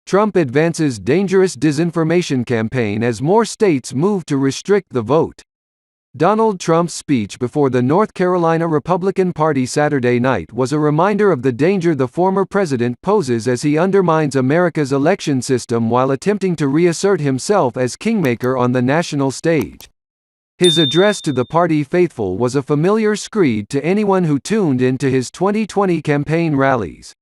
Trump advances dangerous disinformation campaign as more states move to restrict the vote. Donald Trump's speech before the North Carolina Republican Party Saturday night was a reminder of the danger the former president poses as he undermines America's election system while attempting to reassert himself as kingmaker on the national stage. His address to the party faithful was a familiar screed to anyone who tuned into his 2020 campaign rallies.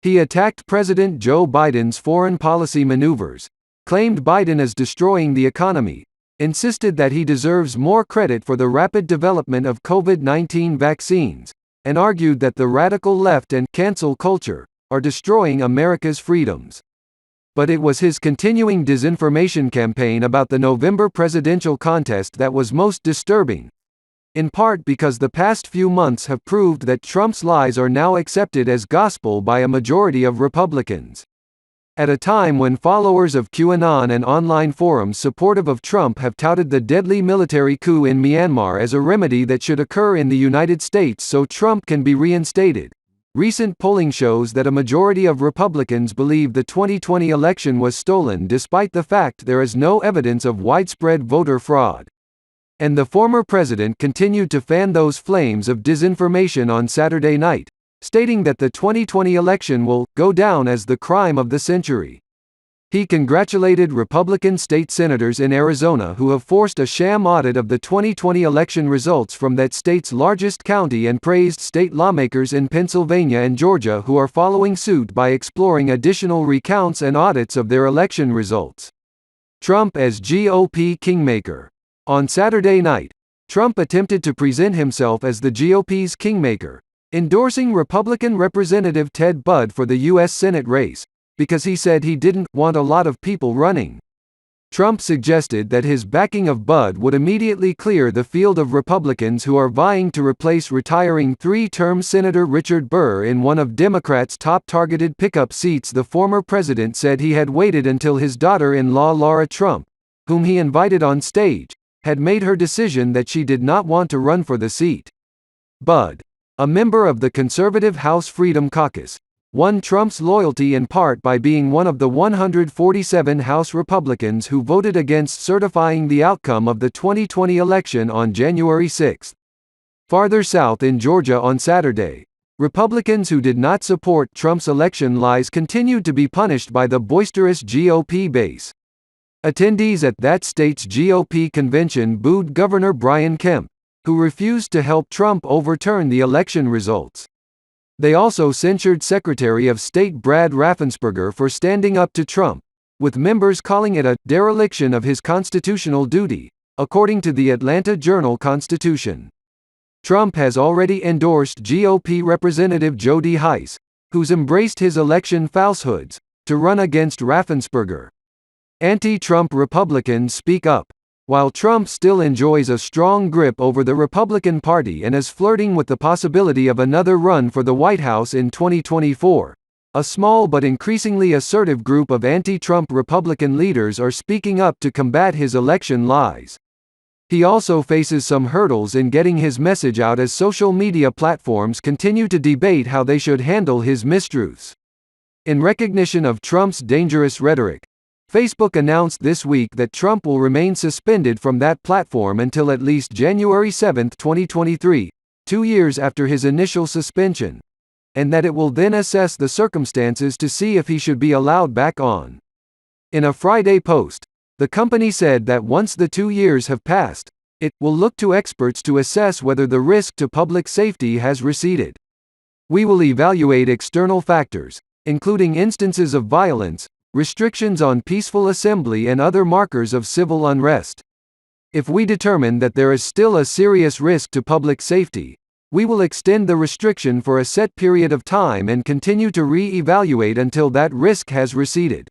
He attacked President Joe Biden's foreign policy maneuvers, claimed Biden is destroying the economy, insisted that he deserves more credit for the rapid development of COVID-19 vaccines, and argued that the radical left and cancel culture are destroying America's freedoms. But it was his continuing disinformation campaign about the November presidential contest that was most disturbing, in part because the past few months have proved that Trump's lies are now accepted as gospel by a majority of Republicans. At a time when followers of QAnon and online forums supportive of Trump have touted the deadly military coup in Myanmar as a remedy that should occur in the United States so Trump can be reinstated, recent polling shows that a majority of Republicans believe the 2020 election was stolen despite the fact there is no evidence of widespread voter fraud. And the former president continued to fan those flames of disinformation on Saturday night, stating that the 2020 election will go down as the crime of the century. He congratulated Republican state senators in Arizona who have forced a sham audit of the 2020 election results from that state's largest county and praised state lawmakers in Pennsylvania and Georgia who are following suit by exploring additional recounts and audits of their election results. Trump as GOP kingmaker. On Saturday night, Trump attempted to present himself as the GOP's kingmaker, endorsing Republican Representative Ted Budd for the U.S. Senate race, because he said he didn't want a lot of people running. Trump suggested that his backing of Budd would immediately clear the field of Republicans who are vying to replace retiring three-term Senator Richard Burr in one of Democrats' top targeted pickup seats. The former president said he had waited until his daughter-in-law Laura Trump, whom he invited on stage, had made her decision that she did not want to run for the seat. Budd, a member of the conservative House Freedom Caucus, won Trump's loyalty in part by being one of the 147 House Republicans who voted against certifying the outcome of the 2020 election on January 6. Farther south in Georgia on Saturday, Republicans who did not support Trump's election lies continued to be punished by the boisterous GOP base. Attendees at that state's GOP convention booed Governor Brian Kemp, who refused to help Trump overturn the election results. They also censured Secretary of State Brad Raffensperger for standing up to Trump, with members calling it a dereliction of his constitutional duty, according to the Atlanta Journal-Constitution. Trump has already endorsed GOP Representative Jody Hice, who's embraced his election falsehoods, to run against Raffensperger. Anti-Trump Republicans speak up. While Trump still enjoys a strong grip over the Republican Party and is flirting with the possibility of another run for the White House in 2024, a small but increasingly assertive group of anti-Trump Republican leaders are speaking up to combat his election lies. He also faces some hurdles in getting his message out as social media platforms continue to debate how they should handle his mistruths. In recognition of Trump's dangerous rhetoric, Facebook announced this week that Trump will remain suspended from that platform until at least January 7, 2023, 2 years after his initial suspension, and that it will then assess the circumstances to see if he should be allowed back on. In a Friday post, the company said that once the 2 years have passed, it will look to experts to assess whether the risk to public safety has receded. We will evaluate external factors, including instances of violence, restrictions on peaceful assembly and other markers of civil unrest. If we determine that there is still a serious risk to public safety, we will extend the restriction for a set period of time and continue to re-evaluate until that risk has receded.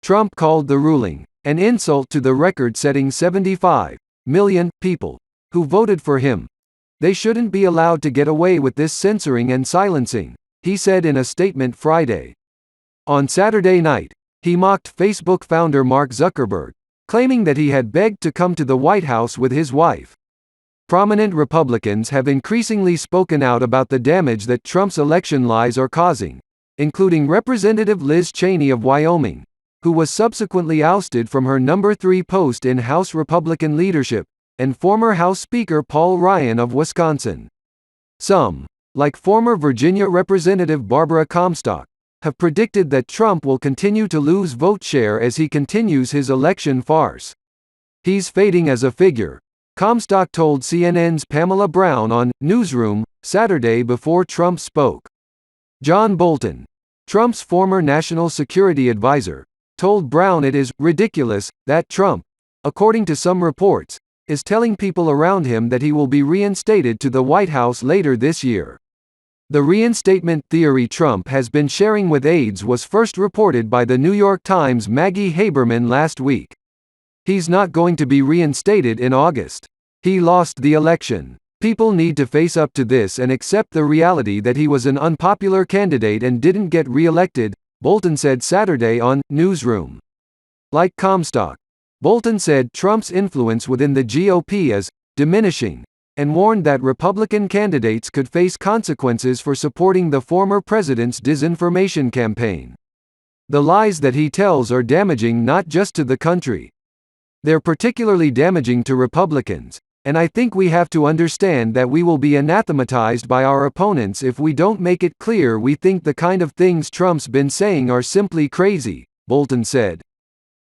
Trump called the ruling an insult to the record-setting 75 million people who voted for him. They shouldn't be allowed to get away with this censoring and silencing, he said in a statement Friday. On Saturday night, he mocked Facebook founder Mark Zuckerberg, claiming that he had begged to come to the White House with his wife. Prominent Republicans have increasingly spoken out about the damage that Trump's election lies are causing, including Representative Liz Cheney of Wyoming, who was subsequently ousted from her number 3 post in House Republican leadership, and former House Speaker Paul Ryan of Wisconsin. Some, like former Virginia Representative Barbara Comstock, have predicted that Trump will continue to lose vote share as he continues his election farce. "He's fading as a figure," Comstock told CNN's Pamela Brown on Newsroom Saturday before Trump spoke. John Bolton, Trump's former national security advisor, told Brown it is ridiculous that Trump, according to some reports, is telling people around him that he will be reinstated to the White House later this year. The reinstatement theory Trump has been sharing with aides was first reported by the New York Times' Maggie Haberman last week. "He's not going to be reinstated in August. He lost the election. People need to face up to this and accept the reality that he was an unpopular candidate and didn't get re-elected," Bolton said Saturday on Newsroom. Like Comstock, Bolton said Trump's influence within the GOP is diminishing, and warned that Republican candidates could face consequences for supporting the former president's disinformation campaign. "The lies that he tells are damaging not just to the country. They're particularly damaging to Republicans, and I think we have to understand that we will be anathematized by our opponents if we don't make it clear we think the kind of things Trump's been saying are simply crazy," Bolton said.